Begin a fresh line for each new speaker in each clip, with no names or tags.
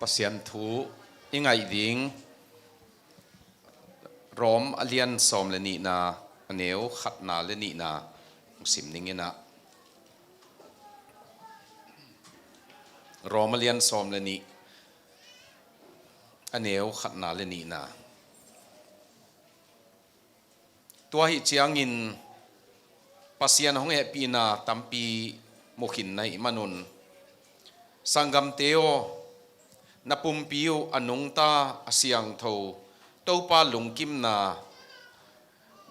pasian thu ingai ding rom alian som le ni na aneu khat na le ni na sim ningina rom alian som le ni aneu khat na le ni na tua hi chiang in pasian hong he pi na tampi mokhin nai manun sangam teo napumpiu anung ta asiang tho topa lungkim na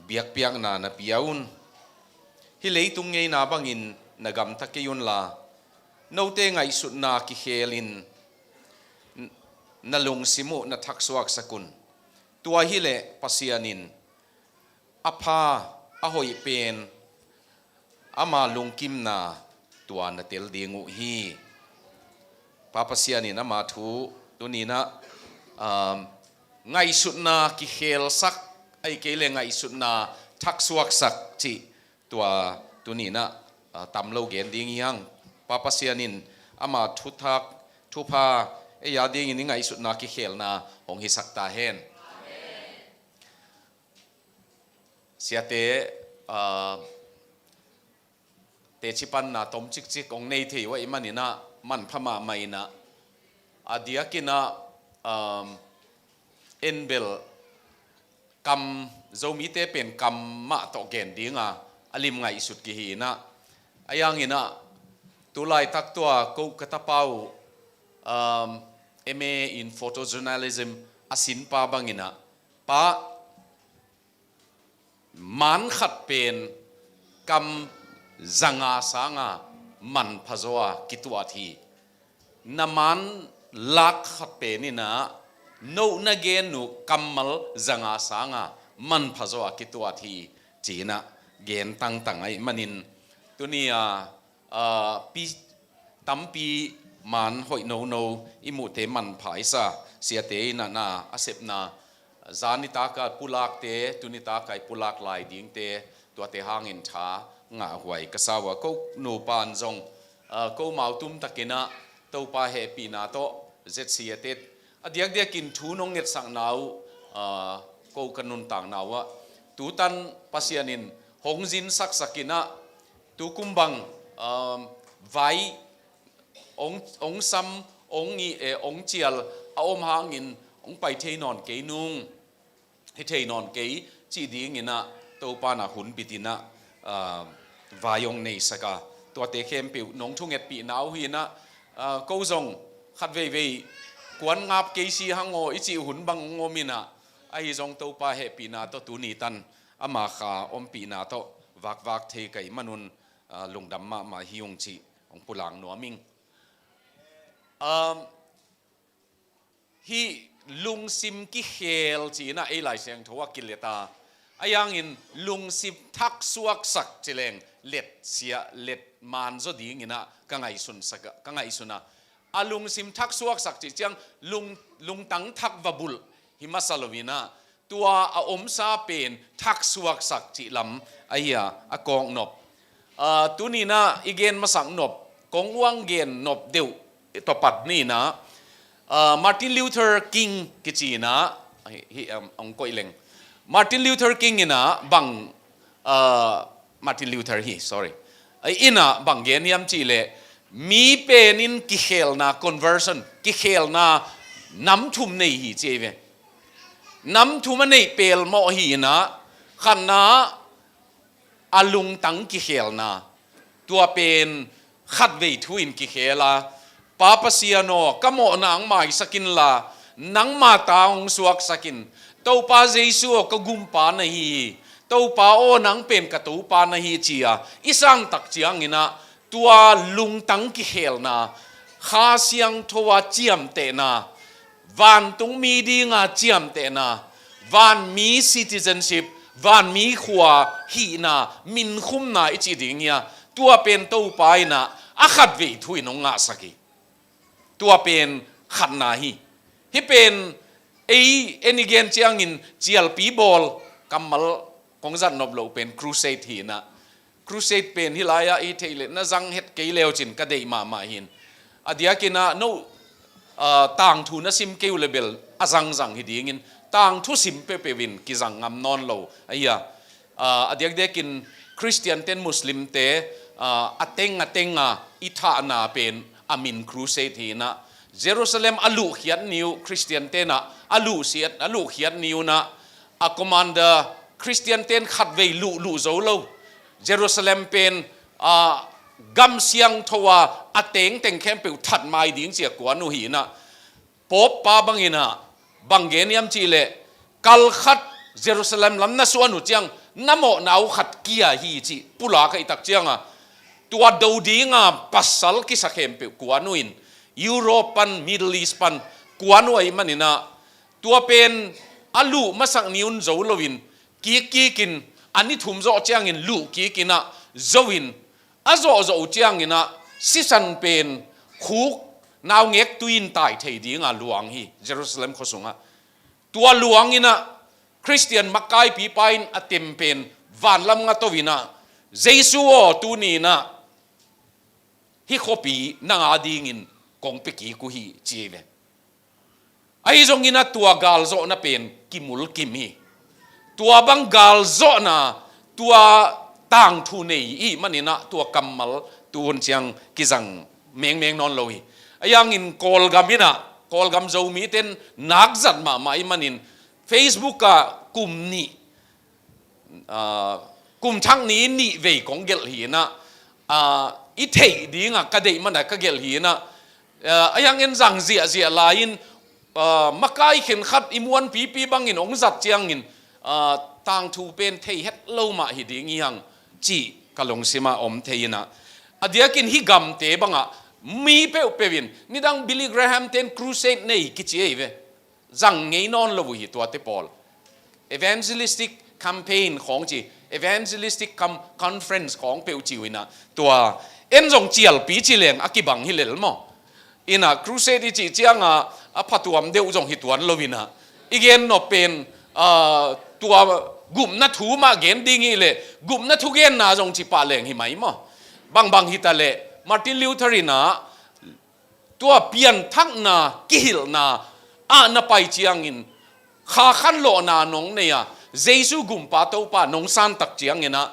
biak piak na na piaun hi leitung ngei na bangin nagam takeyun la note ngai sut na ki khelin nalung simu na thaksuak sakun tua hi le pasianin apha ahoi pen ama lungkim na tua na tel dingu hi papasianin ama thu tunina ngai sut na ki khel sak ai kele ngai sut na thaksuak sak chi tua tunina tamlo gen ding yang papasianin ama thu thak thu pha e ya ding ni ngai sut na ki khel na hong hi sak ta hen siate te chipan na tom chik chik ong nei thei wa imanina man phama maina adiakina enbel kam zomi te pen kam ma to gen dinga alim ngai sut ki hi na ayangina tulai tak tua ko katapau MA in photojournalism asin pa bangina pa man khat pen kam zanga sanga man phazoa kitua thi naman lak khat pe ni na no na gen nu kamal zanga sanga man phazoa kitua thi china gen tang tang ai manin tunia pi tampi man hoi no no imu te man phaisa siate na na asep na zanita ka pulak te tunita kai pulak lai ding te tua te hangin tha nga huai kasawa ko no pan zong ko mautum takina to pa he pi na to zsiatet adiak dia kin thu nong net sang nau ko kanun tang nawa tu tan pasianin hongjin sak sakina tu kumbang vai ong sam ong i ong chial a om hangin ong pai thei non ke nung hi thei non ke chi ding ina to pa na hun bitina vayong nei saka tua te khem pe nong thunget pi nau hi na ko zong khat ve ve kwan ngap ke si hango ichi hun bang ngomina ai zong to pa he pi na to tu ni tan ama kha om pi na to wak wak the kai manun lungdam ma hiung chi ong pulang no ming hi lung sim ki khel chi na ai lai seng thowa kileta ayang in lung sim thak suak sak chileng let sia let man zo ding ina kangai sun saka kangai suna alung sim thak suak sak chi chang lung tang thak wabul himasalovina tua a om sa pen thak suak sak chi lam aya akong nop tunina igen masang nop kong wang gen nop deu to pat ni na Martin Luther King kichina hi ong koileng Martin Luther King ina bang Martin Luther hi sorry ina bang gen yam chi le mi penin ki khel na conversion ki khel na nam thum nei hi cheve nam thum nei pel mo hi na khanna alung tang ki khel na tua pen khat ve thuin ki khela papasiano kamo nang mai sakin la nang ma taong suak sakin to pa jesu ko gumpa na hi to pa o nang pen ka to pa na hi chia isang tak chiang ina tua lung tang ki khel na kha siang thowa chiam te na van tung mi dinga chiam te na van mi citizenship van mi khwa hi na min khum na ichi ding ya tua pen to pa ina akhat ve thui no nga saki tua pen khat na hi pen enigen chiang in chial pi bol kamal kongzan nob lo pen crusade hi na crusade pen hilaya i theile na jang het ke leo chin ka dei ma hin adia kina no ต่างทุนซิมเกลเลเบลอาจังฮิดีงินต่างทุสิมเปเปวินกิจังงามนอนโลไอ้ยาอดียกเด็กินคริสเตียนเต็นมุสลิมเตอเต็งอิทานาเป็นอามินครูเซตีนะเยรูซาเล็มอลูเขียนนิวคริสเตียนเตนะอลูเขียนนิวนะคอมมานเดอร์คริสเตียนเตนขัดเวลูโซโลเยรูซาเล็มเป็นกัมเสียงทว่าเต็งเข้มเปิวถัดมาดิ้งเสียกว่านุหีนะป๊บป้าบังอินะบังเกนยามจีเลกัลขัดเยรูซาเล็มลำนัสวนุจังน้ำโมนาวขัดเกียฮีจีปุลาใครตักเจียงตัวดาวดีงาปัสสัลกิสักเข้มเปิวกว่านุอินยุโรปันมิดเดิลอีสปันกว่านุไอมันนี่นะตัวเป็นอาลูมาสักนิวนโจโลวินกีกินอันนี้ทุ่มโจเจียงอินลูกีกินะโจวินอาโจเจียงอินะสิสันเป็นคุกนาวเงกตุยนตายเทียดีงาหลวงฮีเยรูซาเล็มเขาส่งตัวหลวงอินะคริสเตียนมักไกปีไปน์อเต็มเป็นวันลำงาตัววินะเจสุโอตูนีนะฮิโคปีนางอาดีงินกงปิกีกุฮีจีเวไอ้จงอินะตัวกาลโซนะเป็นกิมุลกิมีตัวบังกาลโซนะตัวต่างทุนอีมันนี่นะตัวกัมมัลตัวเชียงกิจังเมงนอนลอยไอ้ยังอินกอลกัมินะกอลกัมโจมีเต็นนักจัดมามันอิน Facebook กับกลุ่มนี้กลุ่มทั้งนี้นี่เวของเกลฮีนะอีเทดีงะกระเดมันได้ก็เกลฮีนะไอ้ยังอินจังเสียลายินมักไก่เข็นขัดอิมวนปีบังอินองจัดเจียงอินต่างทูเป็นเทเฮ็ดโลมาฮิดีงี้ยังจีกะลงสิมาอมเทยนะอเดียกินฮิกัมเตบังมีเปวินนี่ดังบิลลี่แกรแฮมเทนครูเซดในกิจเอเวจังไงนอนลวุหิตัวเตปอล evangelistic campaign ของจี evangelistic conference ของเปวจิวินะตัวเอ็นจงเจียลปีจิเลงอากิบังฮิเลลมออินะครูเซดจีเจียงพัดตัวมเดวจงฮิตวันลวินะอีกเอ็นโนเป็นตัวกุมนัทูมาเกนดิ้งอีเล่กุมนัทูเกนนาจงจิปาเลงหิไหมมั้งบางฮิตาเล่มาร์ตินลิวเทอรินาตัวเปลี่ยนทักนากิฮิลนานาไปเจียงอินข้าขันโลนานงเนี่ยเจสุกุมปาโตปานงสันตักเจียงเนะ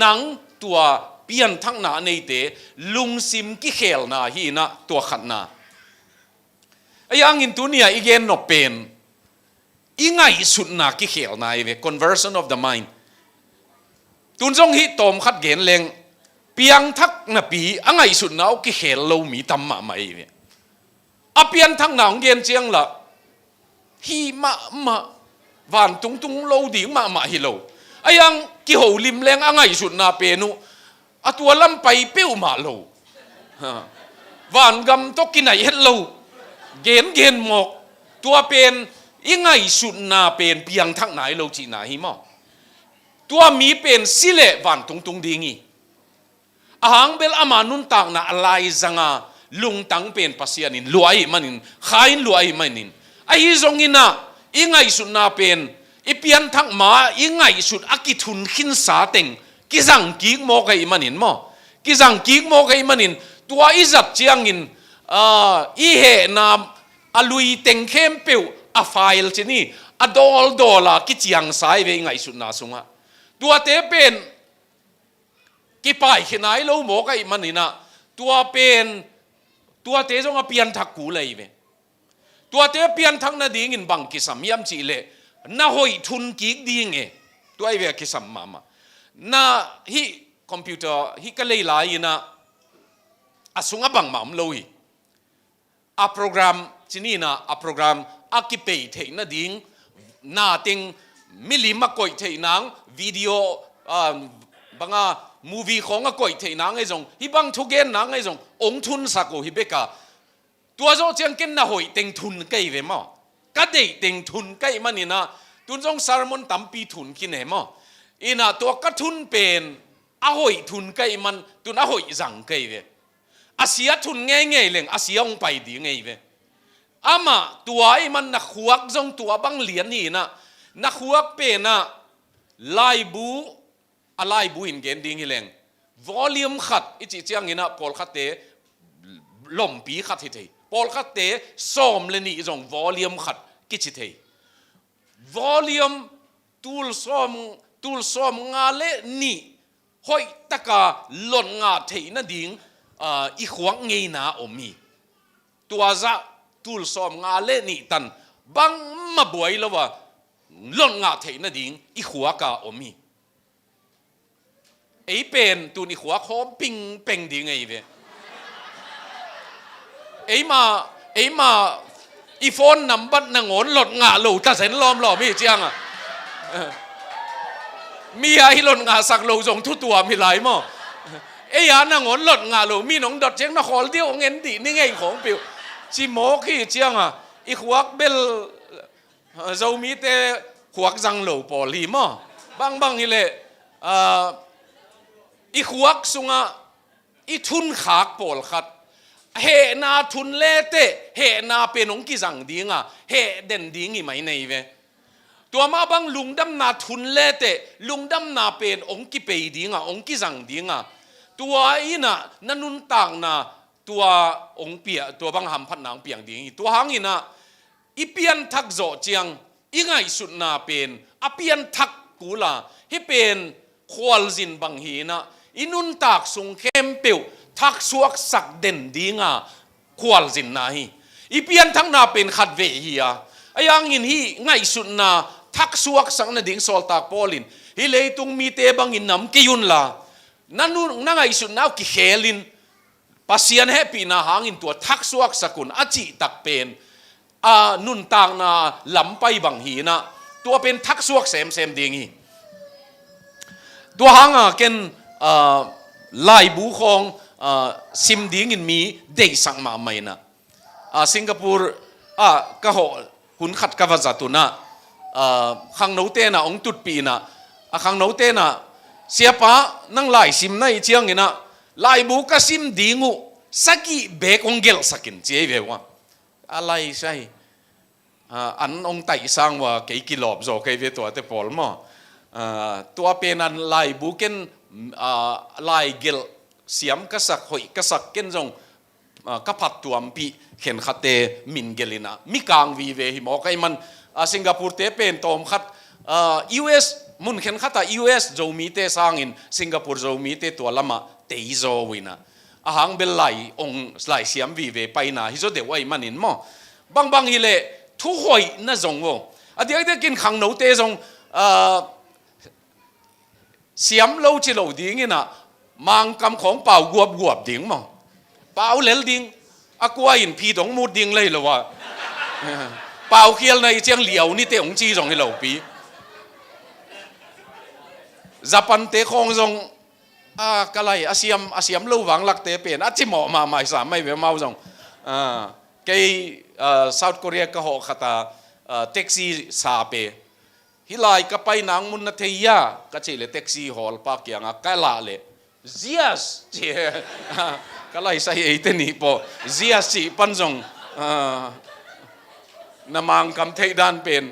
นังตัวเปลี่ยนทักนาในเตลุงซิมกิเขลนาฮีนะตัวขัดนาไอ้ยังอินตัวเนี่ยอีเกนนเป็นอีไงสุดนักกิเขลนายเว conversion of the mind ตุนจงฮิตอมขัดเกนเลงเปียงทักนาปีอ่ะไงสุดนักกิเขลเรามีตำมาไม่เวอเปียนทักหนังเกนเจียงละฮีมาวันตุงโลดีมาฮิโลไอ้ยังกิโหลิมเลงอ่ะไงสุดนาเปนุอะตัวลำไปเปี้ยวมาโลวันกำตกินไหนเฮ็ดโลเกนหมกตัวเป็นยังไงสุดนาเป็นเพียงทักไหนเราจีนาฮิมอตัวมีเป็นสิเลวันตุงดีงี้อาหางเบลอามานุนต่างนะอะไรจังลุงตังเป็นภาษานินรวยมันนินขายรวยมันนินไอ้จงอินะยังไงสุดนาเป็นอีเพียงทักมายังไงสุดอากิทุนขินสาเต็งกิจังกิกโมกไอ้มันนินมอกิจังกิกโมกไอ้มันนินตัวอิจับเจียงอินอีเหนาอลุยเต็งเข้มเปียวอาไฟล์ที่นี่อดอลลากิจยังสายเวงไงสุดนาสุงะตัวเตเป็นกิไปขนายโลโมกไอ้มันนี่นะตัวเป็นตัวเตจงเปลี่ยนทักกูเลยเวตัวเตเปลี่ยนทักนาดีงินบังกิสัมยามจีเลน่าหอยทุนกิกดีงตัวไอ้เวกิสัมมาน่าฮิคอมพิวเตอร์ฮิก็เลยหลายนะอาสุงะบังมามโลยอาโปรแกรมที่นี่นะอาโปรแกรมอากิเปย์เทนาดิ้งน่าติงมิลิมาก่อยเทนังวิดีโอบางมูวี่ของก่อยเทนังไอ้จงฮิบังทุกเกนนังไอ้จงองทุนสักโอฮิเบกาตัวโจเจียงกินน่าหอยเต็งทุนไกเวมอก็ได้เต็งทุนไกมันนี่นะตุนจงสารมนตั้มปีทุนกินเหมออีน่ะตัวกระทุนเป็นอาหอยทุนไกมันตุนอาหอยจังไกเวอาเสียทุนง่ายๆเลยอาเสียองไปดีไงเวอามาตัวไอ้มันนักขวักจงตัวบังเหรียญนี่นะนักขวักเป็นนะลายบูอะไรบูอินเกนดิ้งฮิเลงวอลลุ่มขัดอิจิเจียงนี่นะพอลขัดเต ลมปีขัดที่เทปอลขัดเตะซ้อมเลยนี่จงวอลลุ่มขัดกิจเทวอลลุ่มตูลซ้อมงาเล่นี่ห้อยตะกาหล่นงาเทนั่นดิ่งอีขวางเงยนาอมีตัวจะตูลซ้อมงาเล่นี่ตันบังมาบ่อยแล้วว่าหล่นงาเทนั่นดิ่งอีขวากาอมีไอ้เป็นตัวนี้หัวคอมปิงเป่งดีไงเว้ยไอ้มาอีโฟนนำบัตรนางอนหลดงาหลูตัดเส้นล้อมหล่อมีเจียงอ่ะมีไอ้หลดงาสักหลูส่งทุตัวมีหลายหม้อไอ้ยานางอนหลดงาหลูมีน้องดอดเจียงนครเดียวเงินดีนี่ไงของปิวจิโมกี้เจียงอ่ะอีหัวเบลเรามีแต่หัวจังหลูปอลีหม้อบางนี่เลยอีขวักสุงะอีทุนขากปอลขัดเฮนาทุนเล่เตเฮนาเป็นองค์กิจังดีงะเฮเด่นดีงี้ไหมในเวตัวมาบังลุงดำนาทุนเล่เตลุงดำนาเป็นองค์กิเปยดีงะองค์กิจังดีงะตัวอีน่ะนันุนต่างน่ะตัวองค์เปียตัวบังหำพันนางเปียงดีงี้ตัวหางอีน่ะอีเปียนทักโจเจียงอีไงสุดนาเป็นอเปียนทักกูล่ะให้เป็นควอลจินบังฮีน่ะอินุนตากสุงเข้มเปียวทักสวกสักเด่นดีงาควอลจินนาฮีอีเปียนทั้งนาเป็นขัดเวฮียไอ้ยังอินฮีไงสุดนาทักสวกสังนาดิ่งโซลตากปอลินฮิเลยตุงมีเตบังอินนำกิยุนละนั่นนู่นนั่งไงสุดนากิเขลินปัสยันแฮปปี้นาหางอินตัวทักสวกสกุลอจิตักเป็นนุนต่างนาลำไปบังฮีนะตัวเป็นทักสวกเซมดิ่งฮีตัวหางเกนลายบุคงซิมดิ้งอินมีเดย์สังมาไม่นะสิงคโปร์ก็หุ่นขัดกับวัจัตุนะขังโนเตนะองตุดปีนะขังโนเตนะเสียปะนั่งลายซิมนะอีเชียงอินะลายบุกซิมดิ้งูสักกี่เบกองเกลสักินเจ๊เววะอะไรใช่อันองไต่สร้างว่ากี่กิโลบโจเกเวตัวเตปอลมั้ตัวเป็นอันลายบุกินลายเกลเสียมกษักหอยกษักเกินจงกพัดตัวปีเห็นขัดเตมินเกลินะมีกลางวีเวหิมอกไอ้มันสิงคโปร์เตเป็นตอมขัดUS มุนเห็นขัดแต่ US โจมีเตสร้างอินสิงคโปร์โจมีเตตัวละมาเตยโจวินะหางเบลไลองไลเสียมวีเวไปนะฮิโซเดวไอ้มันอินมั้งบางฮิเลทุกหอยน่าจงวะเดี๋ยวได้กินขังโนเตจงเสียมเล่าจิโลดิ้งนะมังกำของเป่ากวบดิ้งมั้งเป่าเล่นดิ้งกวอินพีตงมูดดิ้งเลยหรอวะเป่าเขียนในเชียงเหลียวนี่เตะองจีจงให้เราปีจับปันเตะคงจงก็เลยเสียมเล่าหวังหลักเตะเป็นจิหมอมาไม่สามไม่เวมาจงเกย์เซาท์เกาหลีก็หอกขตาแท็กซี่ซาเปฮิลายก็ไปนางมุนนาเทียก็เจเลแท็กซี่ฮอลปากยังก็ลาเลเซียสเจก็เลยใส่ไอ้เทนี่พอเซียสสิปันจงน้ำมังคำเทดันเป็น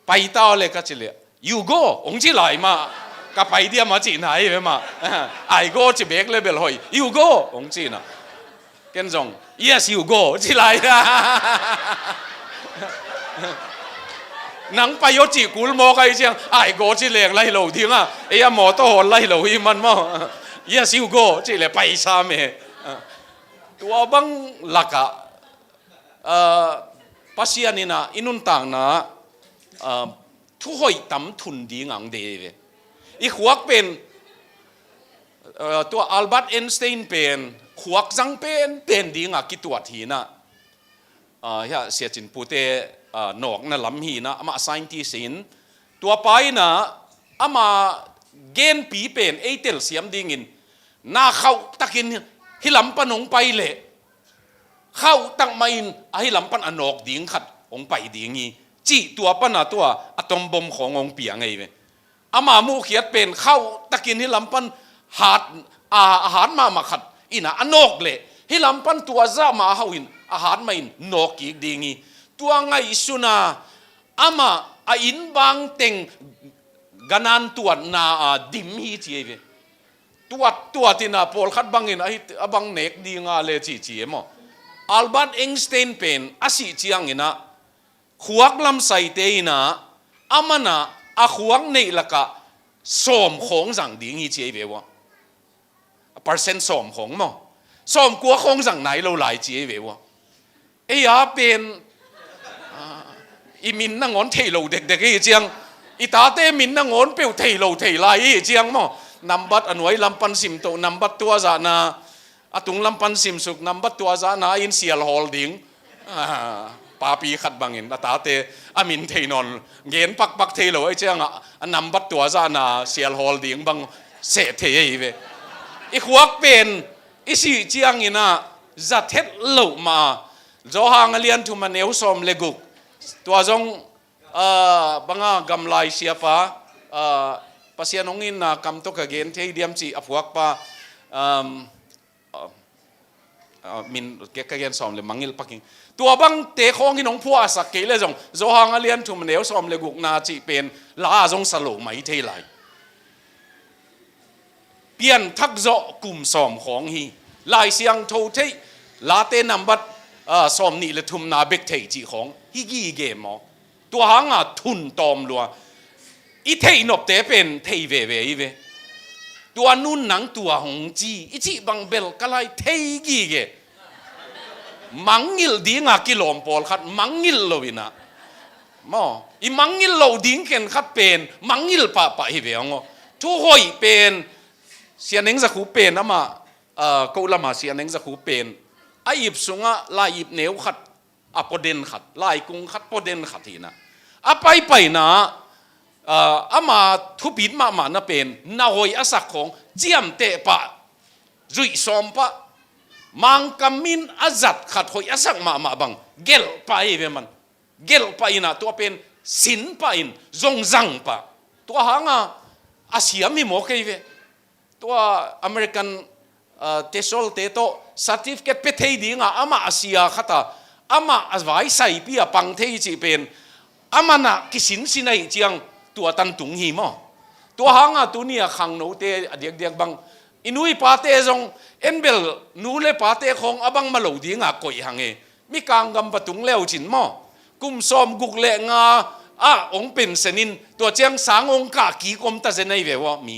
ไปต่อเลยก็เจเลยูโกองค์ที่ไหลมาก็ไปเดียมาจีนไหนไปมาไอโก้จะเบกเลยเบลหอยยูโกองค์จีน่ะเกนจง yes you go ที่ไหลนังไปยจีกุลโมกไอเชียงไอโก้ที่เลี้ยงไล่เหล่าทิ้งไอ้หมอโตไล่เหล่าอีมันมั้ง yes you go ที่เลี้ยไปซาเมตัวบังลักะปัสยานินะอินุนต่างนะทุกหอยตั้มทุนดีงังเดย์อีขวักเป็นตัวอัลบัตเอนสไตน์เป็นขวักจังเป็นดีงักกิตัวทีนะเฮียเสียจินปูเตนอกนั่นลำหีนะอามาไซน์ที่สินตัวไปนะอามาเกณฑ์ปีเป็นเอเตลเสียมดิ่งินน่าเข้าตะกินฮิลำปนองไปเละเข้าตั้งไม่ฮิลำปนอนอกดิ่งขัดองไปดิ่งงี้จีตัวปนตัวอะตอมบอมขององเปียงไงเว้อามามูเขียดเป็นเข้าตะกินฮิลำปนหาดอาหารมาขัดอินะอนอกเละฮิลำปนตัวจะมาเฮาอินอาหารไม่นอกอีกดิ่งงี้ตัวไงสุนาอามาอินบางเต็งกันนันตัวนาดิมฮีเจียเว ตัวที่น่ะพอลขัดบังอินไอ้บังเนกดีงาเลจีมั้งอัลบัตเอ็งสเตนเป็นอาศิเจียงอินะขวกลำไส้เตยนะอามันนะอาขวกในละกะสมของสังดีงี้เจียเววะเปอร์เซ็นต์สมของมั้งสมกัวของสังไหนเราหลายเจียเววะไอ้ยาเป็นอีมินนั่งงอนเทโลเด็กๆอีเจียงอีตาเตมินนั่งงอนเปียวเทโลเทไลอีเจียงมั้งนับบัตรอันไว้ลำปันซิมโตนับบัตรตัวจานาอตุงลำปันซิมสุกนับบัตรตัวจานาอินเซียลโฮลดิ้งปาปีขัดบังอินตาเตอามินเทนอนเงินปักเทโลไอเจียงนับบัตรตัวจานาเซียลโฮลดิ้งบังเสเทยเวอีขวกเป็นอีสิเจียงอินะจัดเท็ดโลมาจอหางเลียนทุมันเอวสมเลกุกตัวจงบังกำไลเสียฟ้าภาษาหนองอินนะคำตกเกณฑ์ที่เดียมจีอพวกป้ามินเกะเกณฑ์สอมเลยมังอิลปักกิ่งตัวบังเตะของที่น้องพัวสักเกเลยจงโจฮังเลียนทุมันเอวสอมเลยกุกนาจีเป็นลาจงสโลไม่เท่ไรเปลี่ยนทักโจกลุ่มสอมของฮีลายเสียงโทเทลาเตนัมบัดสอมนี่เลยทุมนาเบกเทจีของฮิกีเกมอตัวหางทุนตอมลัวอีเทนบเตเป็นเทเวอีเวตัวนุ่นหนังตัวหงจีอีจีบังเบลก็เลยเทกีเกมังงิลดีงากิโลมปอลขัดมังงิลโลวินะมออีมังงิลโลดิ้งเข็นขัดเป็นมังงิลปะอีเวงอทุกหอยเป็นเสียนเองจะคูเป็นนะมากูละมาเสียนเองจะคูเป็นไอหยิบสุงะลายหยิบเหนียวขัดอปเดนขัดลายกุงขัดปเดนขัดทีนะไปนะอามาทุบิดมานะเป็นนาหอยอาศักของเจียมเตะปะจุยซอมปะมังกามินอาจัดขัดหอยอาศักมาบังเกลไปเวมันเกลไปนะตัวเป็นสินไปอินจงจังปะตัวหางอาเซียมีหมอเคยเวตัวอเมริกันเตโซลเตโตสติฟเกตเปเทดีงาอามาอาเซียขัดอามาอาไว้ใส่ปีปังเทจีเป็นอามานะกิสินสินัยเจียงตัวตันตุงหีมอตัวหางตัวนี้ขังโนเตเดียกบังอินุยปาเตจงเอ็นเบลนูเลปาเตของอบังมาโลดีงาก่อยหังเอมีกางกำปะตุงเลวจินมอกุมซอมกุกเลงาองเป็นเสนินตัวเจียงสางองกากีกมตะเจนัยเววมี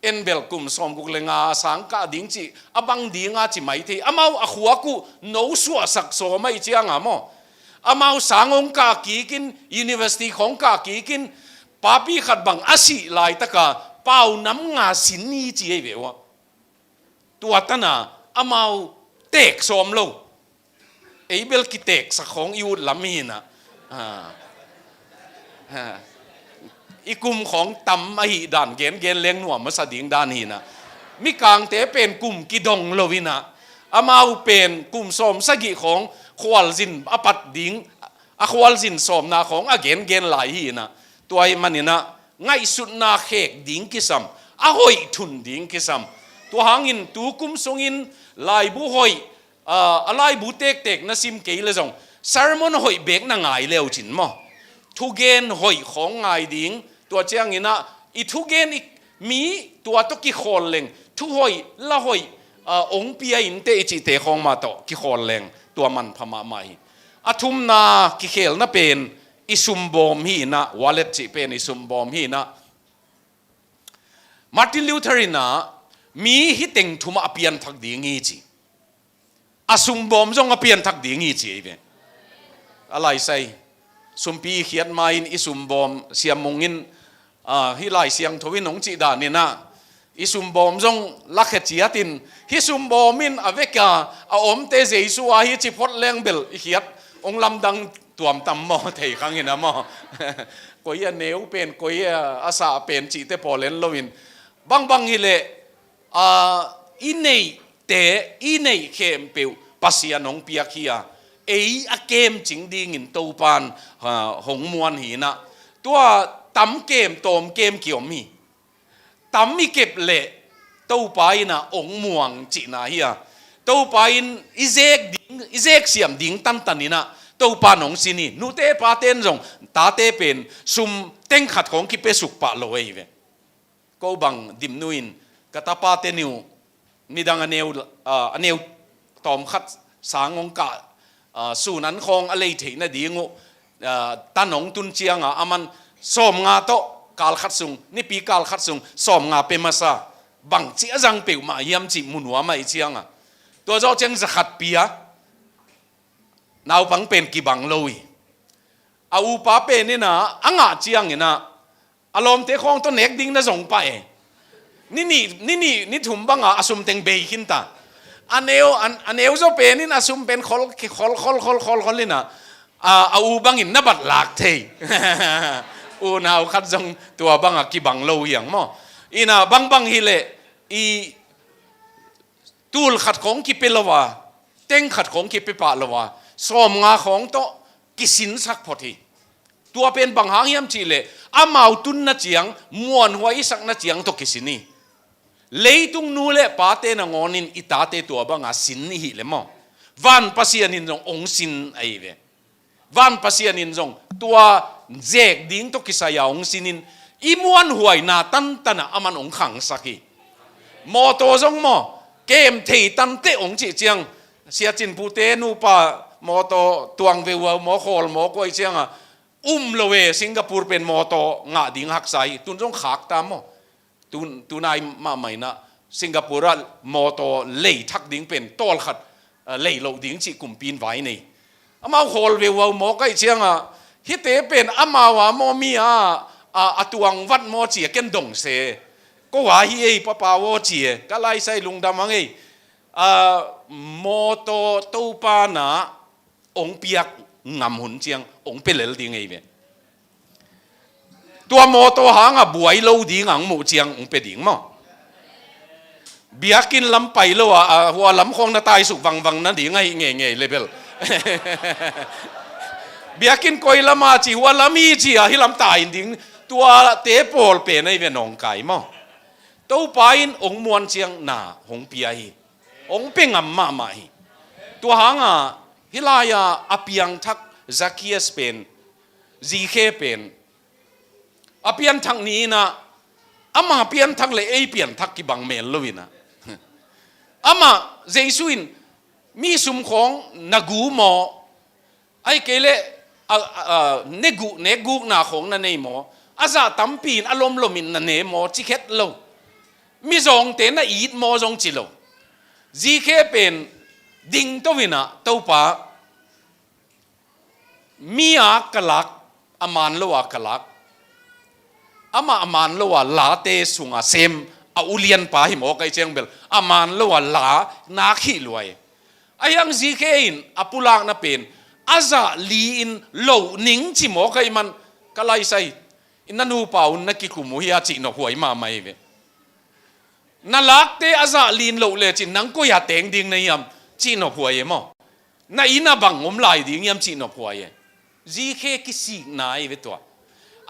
เอ็นเบลกุมซอมกุกเลงาสางกาดิงจีอบังดีงาจิไม่ทีอามาอขัวกูโนสัวสักโซไม่เจียงอ่ะมออามาสางองกากีกินUniversityของกากีกินปาปีขัดบังอาศิลายตะกาเป่าน้ำงาสินนี้จีเววะตัวตันอามาเตกสมโลเอเบลกิเตกสักของยูดลามีนะอีกลุ่มของตำไอด่านเกณฑ์เลี้ยงหน่วมมาสดิ่งด้านนี้นะมีกลางเตเป็นกลุ่มกิดงโลวินะอามาเป็นกลุ่มสมสกิของควอลซินอปัดดิ่งควอลซินสมนาของเกณฑ์หลายฮีนะตัวมันนี่นะไงสุดนาเขกดิ่งกิสัมหอยทุนดิ่งกิสัมตัวหางินตัวกุมทรงอินลายบุหอยลายบุเตกนะซิมเกยเลยจงซาร์มอนหอยเบกนางไงเลวจินมั้งทุเกนหอยของไงดิ่งตัวเจียงนี่นะอีทุเกนอีมีตัวตกิคอลเลงทุหอยละหอยองเปียอินเตจิเตของมาโตกิคอลเลงตัวมันพม่าไม่อาทุมนากิเคลนะเป็นอิสุมบอมฮีนะวอลเล็ตจิเป็นอิสุมบอมฮีนะมาร์ตินลูเทอรินะมีฮิตเต็งทุมาเปลี่ยนทักดีงี้จีอาสุมบอมจงเปลี่ยนทักดีงี้จีเองอะไรใส่สุมปีเขียนมาอินอิสุมบอมเสียมงอินฮิไลเสียงทวินงจีดานี่นะอิสุมบอมจงลักเจียตินฮิสุมบอมินอเวกาอมเตเจสัวฮิจิพดแรงเบลเขียดองลำดังตัวมตัมมอเทขังอินะมอก็ยันเนวเป็นก็ยันอาสาเป็นจีเตพอเลนโลวินบางฮิเลอินเนยเตอินเนยเข้มเปียวปัสยานงเปียคียอเกมจิงดิงินตูปานหงมวนหีนะตัวตั้มเกมโตมเกมเกี่ยวมีตั้มมีเก็บเละตูไปนะองม่วงจีนาเฮียตูไปอิเซกเสียมดิ่งตันนี่นะตูปานงสินีนูเตปาเตนจงตาเตเป็นซุมเต็งขัดของกิเปสุกปะโลเอเวก็บังดิมนุอิน กตาปาเตนิวมีดังอเนวตอมขัดสางองกะสู่นั้นคงอะไรที่นั่นดีงูตันองตุนเจียงอามันสอมงาโตกาลขัดซุงนี่ปีกาลขัดซุงสอมงาเป็นมาซาบังเจียจังเปียวมาเยี่ยมจีมุนหัวมาอีเจียงตัวเจ้าเจียงจะขัดเปียนาวบังเป็นกี่บังลอยอาอูป้าเป็นนี่นะอ่างเจียงนี่นะอารมณ์เตะของตัวเน็กดิ้งน่ะส่งไปนี่ถุมบังอาสุมเต็งเบยขินตาอันเอวจะเป็นนี่อาสุมเป็นคอลนี่นะอาอูบังอินนับบัดหลักเทอูนาวขัดจงตัวบังกี่บังลอยอย่างมั้งอีน่ะบังฮิเลอีตูลขัดของกี่เปลวะเต็งขัดของกี่เปปะลวะสอมงาของโตกิสินสักพอทีตัวเป็นบังหางยามจีเลอามาตุนนัดเจียงมวนหัวอีสักนัดเจียงโตกิสินีเลยตุงนูเลปาเตนงอนินอิตาเตตัวบังอาสินนี่หิเลมอวันปัสยานินจงองสินไอเววันปัสยานินจงตัวเจกดิ้งโตกิสายาองสินินอีมวนหัวนาตันตันะอามันองขังสักีมอโตจงมอเกมเทตันเตองจีเจียงเสียจินปูเตนูปามอโตตวงเววมอโคลมอกวยเจียงโลเวสิงคโปร์เป็นมอโตงาดิ้งหักไซตุนจงขากตามมอตุนายมาใหม่นะสิงคโปร์มอโตเล่ทักดิ้งเป็นโตลขัดเล่โลดิ้งจีกุมปีนไว้นี่อามาโคลเววมอกวยเจียงฮิเตเป็นอามาวามอมีตวงวัดมอเจียกันดงเสก็ว่าฮีเอปะปาวเจียก็ไล่ใส่ลุงดำมังมอโตตูปานะองเปียกงำหุ่นเจียงองเป็นเหลวดีไงเว้ยตัวมอโตหางบวยโลดีงังหมูเจียงองเป็นดิ่งมั้งเบียกินลำไปแล้วหัวลำคงน่าตายสุกวังนั่นดีไงเลยเบลเบียกินกอยละมาจีหัวละมีจีฮิลำตายดิ่งตัวเตะโปลเป็นไอ้เวนองไก่มั้งตู้ไปองมวนเจียงหนาหงเปียฮีองเป็นงำมาฮีตัวหางฮิลายาอเปียงทักซักเคียสเป็นซีเคเป็นอเปียนทักนี้นะอามาเปียนทักเลยเอเปียนทักกิบังเมลลวินะอามาเจสุอินมีสุมของนักูหมอไอ้เกเลเนกูนาของนั่นเองหมออาซาตั้มปีนอารมณ์ลมินนั่นเองหมอจิเค็ดโลมีจงเตนะอีดหมอจงจิโลจีเคเป็นดิ่งตัววินะตัวป้ามีกลักอามานโลวกลักอามานโลวลาเตสุงาเซมอุเลียนป้าหิมอกไอเจียงเบลอามานโลวลานาขี้รวยไอยังจีเคอินปุลากนับเป็นอาซาลีอินโลนิงจิมอกไอมันก็ไล่ใส่อินนันูป่าวนักกิคุมุฮิอาจินหวยมาไม่เวนั่นลักเตอาซาลีนโลเลจินนังก็อยากแต่งดิ่งในยามจีนหวยมั้งนั่นอินาบังอมลายดิ่งยามจีนหวยจีเคกิสิกนาเวตัว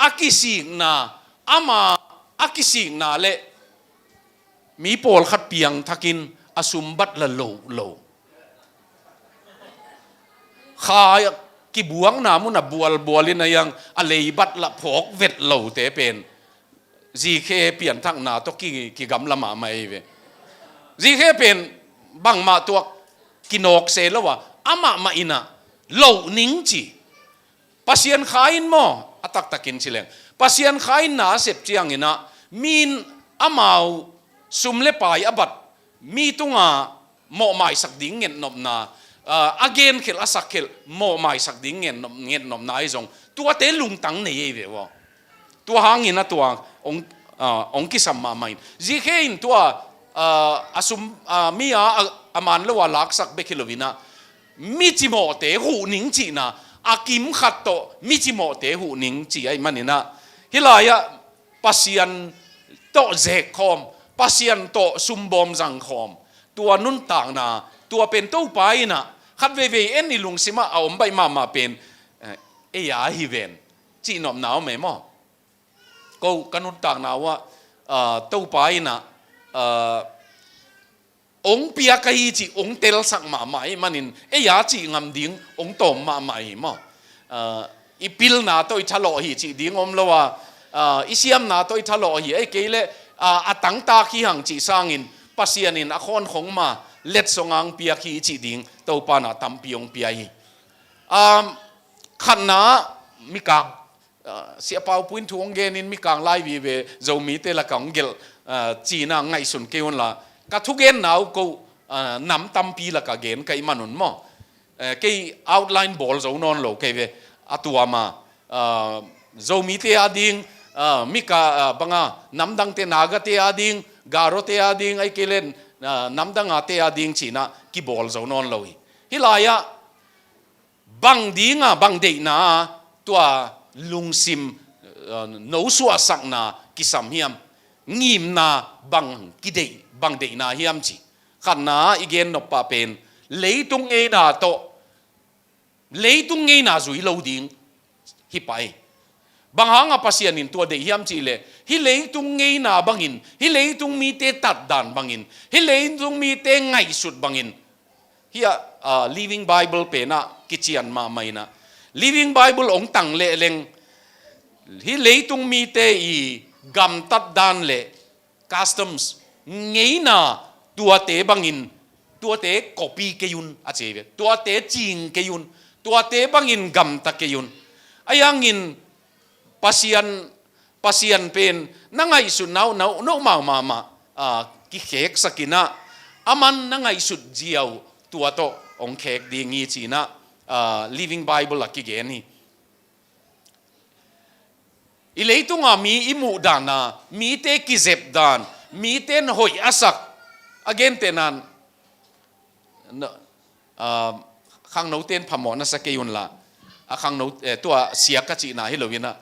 อากิสิกนาอามาอากิสิกนาเลมีโพลขัดเปียงทักินอสุมบัตละโลข้ากิบวงนามุนบัวลินยังอะไรบัตละพกเวทโลเตเป็นจีเคเปลี่ยนทั้งนาตกิกำละมาไม่เวจีเคเป็นบังมาตัวกินอกเซลวะอามาอินะโลนิงจีปัสยันขายนมอตักกินชิเลงปัสยันขายนาเสพเจียงอินะมีนอามาวซุมเลปายอบัดมีตุงโมหมายสักดิ่งเงินนบนาagain เขลอาสักเขลโมหมายสักดิ่งเงินนบนาไอจงตัวเตลุงตังนี่เววตัวหางอินะตัวองกิสัมมาไม่จีเคอินตัวอาซุมมีอามันเลวาลักสักเบคิโลวินะมิจิโมเตหูนิงจีนะอากิมขัดโตมิจิโมเตหูนิงจีไอมันนี่นะฮิลายะปัสยันโตเจคคอมปัสยันโตซุมบอมจังคอมตัวนุ่นต่างนะตัวเป็นตู้ไปนะขัดเวเอ็นนี่ลุงสิมาเอาใบมาเป็นเอียฮิเวนจีนอมหนาวไหมมั้งก็กันนุ่นต่างนะว่าตู้ไปนะองเปียกฮีจีองเตลสักมาใหม่มันนินยาจีงำดิ้งองตอมมาใหม่มั้งอีพิลนาตัวอิทะเลาะฮีจีดิ้งอมละว่าอิเซียมนาตัวอิทะเลาะฮีไอ้เกลเล atang ta ki hang chi sangin pasianin akhon khongma let songang pia ki chi ding to pa na tampiong pia hi khanna mikang sia pau puin thuang genin mikang lai vi ve zomi te la kang gel chi na ngai sun keon la ka thu gen nau ko nam tampi la ka gen kai manun mo cái outline ball zo non lo cái về atua mà zo mi te ading mika banga namdang te naga te ading garo te ading ai kelen namdang te ading china ki ball zo non lo hilaya bang dinga bang de na tua lungsim no suwa sak na kisam hiam ngim na bang de na hiam chi khanna igen no pa pen leitung e na to leitung e na zui lo ding hi pai bang hanga pasianin tua de hiam chi le hi leitung e na bangin hi leitung mi te tat dan bangin hi leitung mi te ngai sut bangin hia living bible pe na kichian ma mai na living bible ong tang le leng hi leitung mi te i gam tat dan le customs ngei na tua te bangin tua te copy ke yun a cheve tua te ching ke yun tua te bangin gam ta ke yun ayangin pasian pen nangai su nau no ma ki khek sakina aman nangai su jiao tua to ong khek dingi china living bible la ki ge ni ileitunga mi imu dana mi te kizep dan mi ten hoi asak again tenan khang nấu tên phàm món sa kêu là khang nấu tua siak ka chi na hi lovina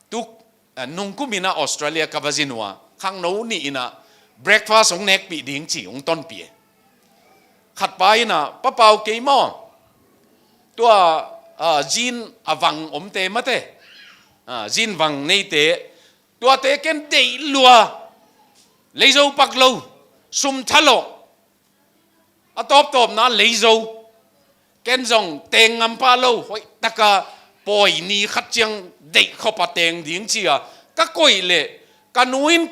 tu nung ku mina Australia ka vazinwa khang nấu ni ina breakfast ong nek pi ding chi ong ton pi khat pai na pa pau ke mo tua jin awang om te mate jin wang nei te tua te ken dei lua leizo pak lo sum thalo top na leizo ken jong teng ngam pa lo hoi taka poi ni khat chiang dei khopa teng ding chia ka koi le kanuin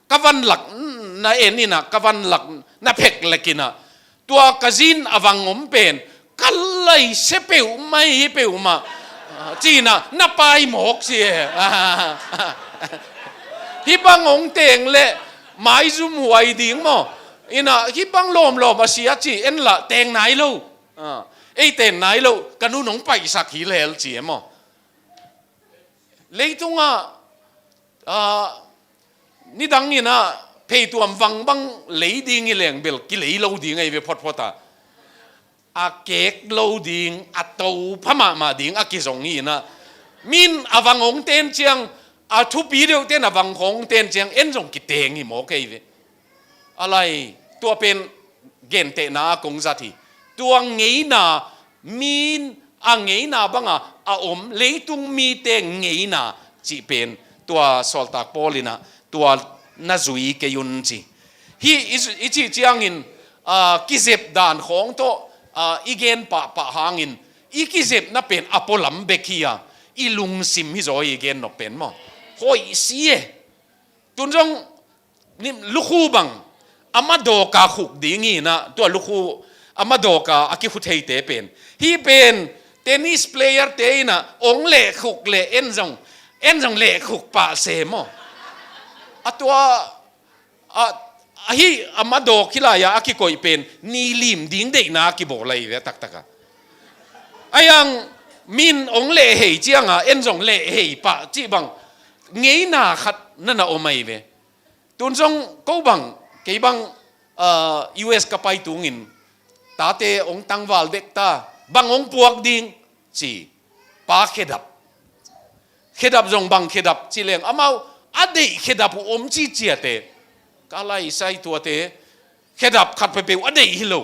kavan lak na enina kavan lak na phek lekina tua kazin awang om pen kalai sepeu mai peu ma china na pai mok sie hi bangong teng le mai zum huai ding mo ina hi bang lom asia chi en la teng nai lo ei ten nai lo kanu nong pai sak hi lel chi mo leitunga ni dang ni na pei tuam wang bang leiding i leng bel ki lei lo ding ai ve phota a kek lo ding a to phama ma ding a ki zong ni na min awangong ten chiang a thu pi deu ten awang khong ten chiang en jong ki teng hi mo ke ve alai tua pen gen te na kong zati tua ngei na min a ngei na banga a om leitung mi te ngei na chi pen tua soltak polina tua na zui ke yun chi hi ichi chiang in kizep dan khong to igen pa hangin ikizep na pen apolam bekia ilung sim hi zo igen no pen mo hoi sie tunjong nim lukhu bang amadoka khuk dingi na to lukhu amadoka aki huthei te pen hi pen tennis player te na ong le khuk le enjong le khuk pa se mo atwa hi amadok hilaya aki koi pen ni lim ding de na ki bo lai ve tak taka ayang min ong le hei chianga enjong le hei pa chi bang ngei na khat nana omai ve tunjong ko bang ke bang US ka pai tungin tate ong tangwal vekta bang ong puak ding chi pa khedap jong bang khedap chi leng amau adei khedap om chi chiate kalai sai tuate khedap khat pe pe adei hilo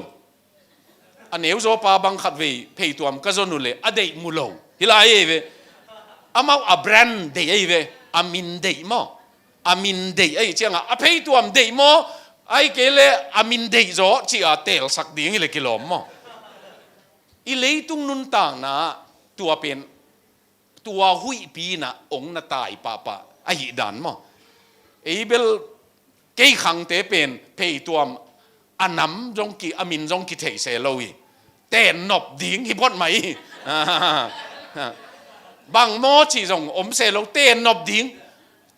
aneu zo pa bang khat ve pei tuam ka zonule adei mulo hilai ve amau a brand de ai ve amin de mo amin de ai chianga a pei tuam de mo ai kele amin de zo chi a tel sak ding ile kilom mo i leitung nun tang na tua pen tua hui pi na ong na tai pa a hi dan mo เอเบลเกี่ยขังเตเป็นเพยตัวอันน้ำจงกีอามินจงกีเทเซโลยเต้นนบดิ้งฮิพอดไหมบางโมชีจงเซโลเต้นนบดิ้ง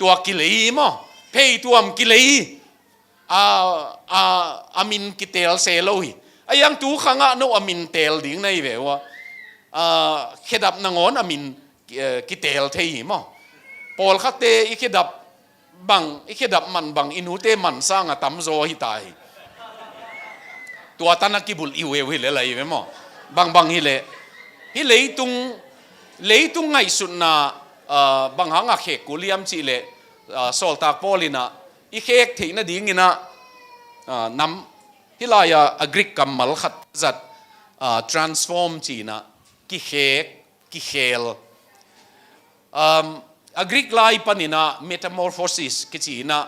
ตัวกิเลมั้งเพยตัวมกิเลอามินกิเตลเซโลยไอ้ยังตูขังอ่ะโนอามินเตลดิ้งในเววะเคดับนางอนอามินกิเตลเทียมั้งพอลขัดเตอีเคดับบังอีเคดับมันบังอินูเตมันสร้างอะตั้มโซฮิตายตัวตันนักกิบุลอิวเอวิเลอะไรไหมมั้งบางฮิเลตุงไงสุดนะบางหางอะเคกุลิยมจีเลโซลตากโพลินะอีเคกที่น่ะดิ้งนะน้ำฮิลายอะกริกกัมมัลขัดจัดtransform จีนะกิเคลกรีกไลน์ปนินะ metamorphosis กิจีนะ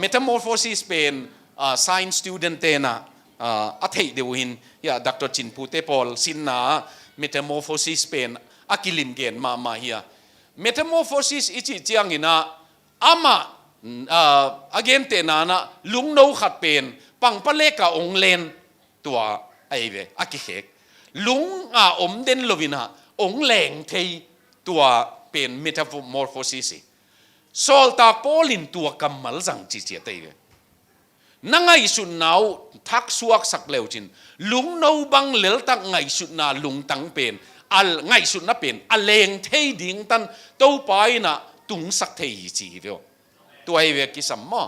metamorphosis เป็น science student เตนะอัฐิเดวินยาดรจินพูเตปอลสินนะ metamorphosis เป็นอากิลิมเกนมาเฮีย metamorphosis อีจีจียงอินะอามาagain เตนะลุงโนขัดเป็นปังปะเลกะองเลนตัวไอเวอากิเขกลุงเด่นลวินะองแหลงเทตัวเป็น metamorphosis โซลตาโพลินตัวกำมัลจังจีเจตเวนั่งไงสุดนาวทักสวกสักเลวจินลุงนาวบังเลลตักไงสุดนาลุงตังเป็นไงสุดน่ะเป็นเลงเทดิ่งตันตัวไปนะตุงสักเทยจีเวตัวไอเวกิสัมมา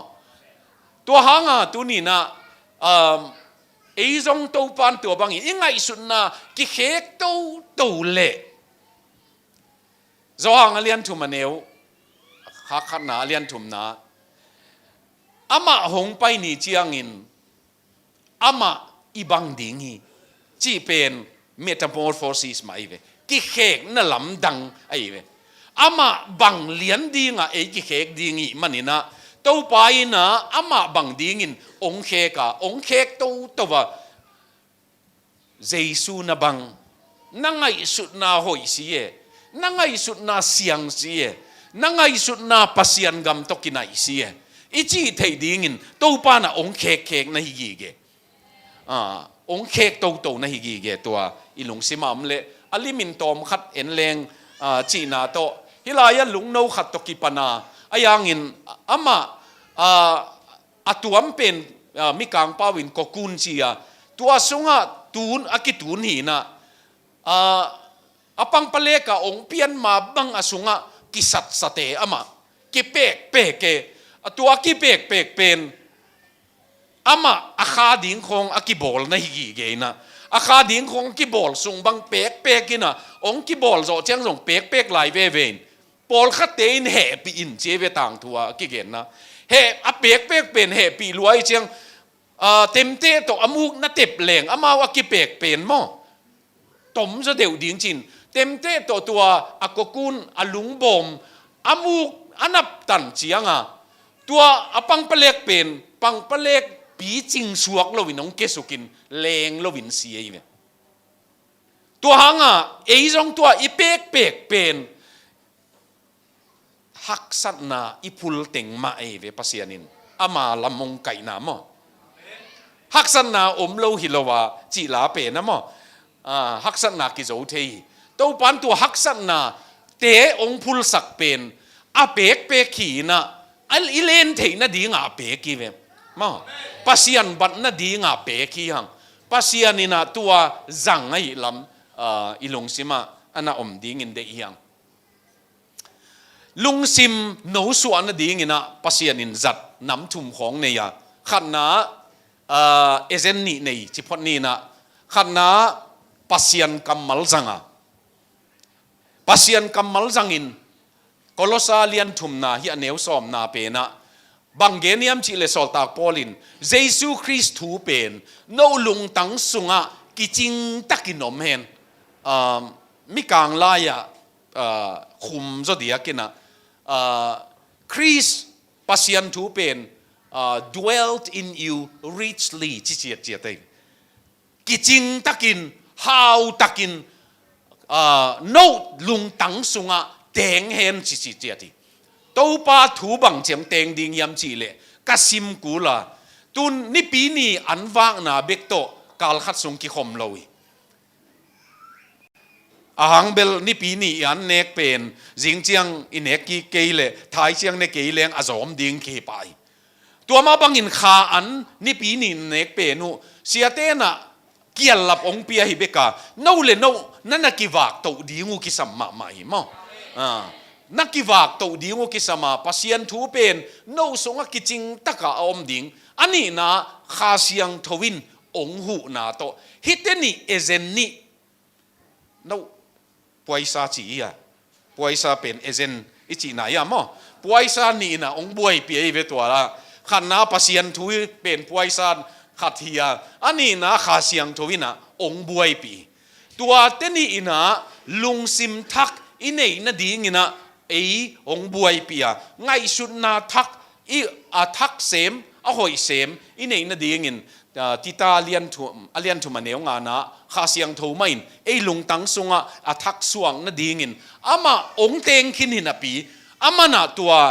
ตัวหางตัวนี้นะไอ้จงตัวปานตัวบางอย่างไงสุดนะกิเขกตัวเละจางเลียนทุมันเอวขักนาเลียนทุมนาอามาหงไปนี่เจียงอินอามาอีบังดิ่งฮีจีเป็นเมตาโมร์โฟซิสมาไอเวกิเขกนั่นลำดังไอเวอามาบังเลียนดิ่งไอกิเขกดิ่งฮีมันนี่นะตัวไปนะอามาบังดิ่งอินองเคกตัวเจสูนะบังนั่งไอสุดนาหอยเสียนั่งไงสุดนาเสียงเสียนั่งไงสุดนาปัสยันกำตกินไอเสียอีจีเทดิ่งินตัวป้านะองเคกนะฮิกีเกองเคกตัวนะฮิกีเกตัวอีหลงสิมามเละอลิมินตอมขัดเอ็นแรงจีนาโตฮิลายะลุงโนขัดตกิปนาอายังอินอามาตัวมเป็นมิกังปาวินกกุนจียตัวสุงะตูนอากิตูนหีนะapang paleka ong pian ma bang asunga kisat sate ama kipek peke atua kipek pen ama akading khong akibol na higi ge na akading khong kibol sung bang pek ina ong kibol zo chang sung pek lai ve ven pol khatein he pi in che ve tang thua ki gen na he a pek pen he pi luai chang temte to amuk na tep leng ama wa kipek pen mo tom zo deu ding chinเต็มเตตัวอากกุนอลุงบอมอามูกอันับตันเจียงตัวอปังเปลกเป็นปังเปลกปีจิงสวกโลวินองเกสุกินเลงโลวินเสียเนี่ยตัวหางไอ้จงตัวอีเปกเป็นฮักสัตนาอีพุลเต็งมาเอเวปัสยานินอามาลำมงไก่น้ำมั้งฮักสัตนาโลหิโลวาจีลาเป็นนะมั้งฮักสัตนากิโจเทีตัวปันตัวฮักสันนาเตะองพุลสักเป็นอาเปกขีนะอัลอิเลนเทนะดีงาเปกีเวมาปัสยันบัดนะดีงาเปกีหังปัสยันนี่นะตัวจังไงลำอิลงซิมาอันน่ะดีงินเดียงลุงซิมโนส่วนนะดีงินะปัสยันินจัดน้ำทุ่มของเนี่ยขันนะเอเจนนี่เนี่ยจิพอนี่นะขันนะปัสยันกัมมัลจังpasien kamal zangin kolosa lian thumna hi aneu som na pe na bangeniam chi le sol tak polin jesu christ thu pen no lung tang sunga kiching takinom hen mi kang la ya khum zo dia kina christ pasien thu pen dwelt in you richly chi chi te kiching takin how takin no lung tang sunga teng hen chi chi ti tàu pa thu bằng chiang teng ding yam chi le kasim kula tun ni pi ni an wang na bek to kal khat sung ki khom loi ahang bel ni pi ni an nek pen jing chiang inek ki keile thai chiang ne keileng azom ding ki pai tua ma bangin kha an ni pi ni nek pe nu siate na kial lap ong pia hi beka no le no nana ki wak to dingu ki samma mai mo nakivak to dingo kisama pasien thu pen no songa kiching taka om ding ani na khasiang thowin ong hu na to hiteni ezen ni no puaisa chi ya puaisa pen ezen ichi na ya mo puaisa ni na ong buai pi ve to la khan na pasien thu pen puaisa khathia ani na khasiang thowina ong buai pi tua teni ina lungsim thak inei na ding ina ei ong buai pia ngai sut na thak i a thak sem a hoi sem inei na ding in tita alian thu maneu nga na kha siang tho main ei lung tang sunga a thak suang na ding in ama ong teng khin hin api ama na tua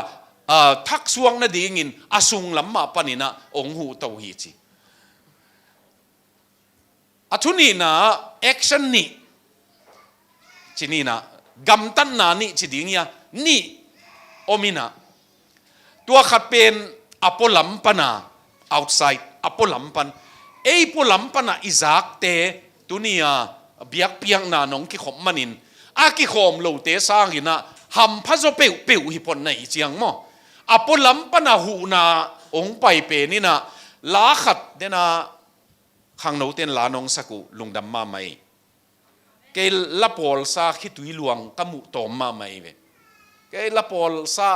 thak suang na ding in asung lamma panina ong hu to hi chi athuni na action ni chinina gam tan na ni chi ding ya ni omina tua khat pen apolam pana outside apolam pan ei polam pana izak te tunia biak piang na nong ki khom manin a ki khom lo te sangina ham phazo peu hi pon nei chiang mo apolam pana hu na ong pai pe ni na la khat dena khang no ten la nong saku lungdam ma mai ke la pol sa khitui luang kamu tom ma mai ve ke la pol sa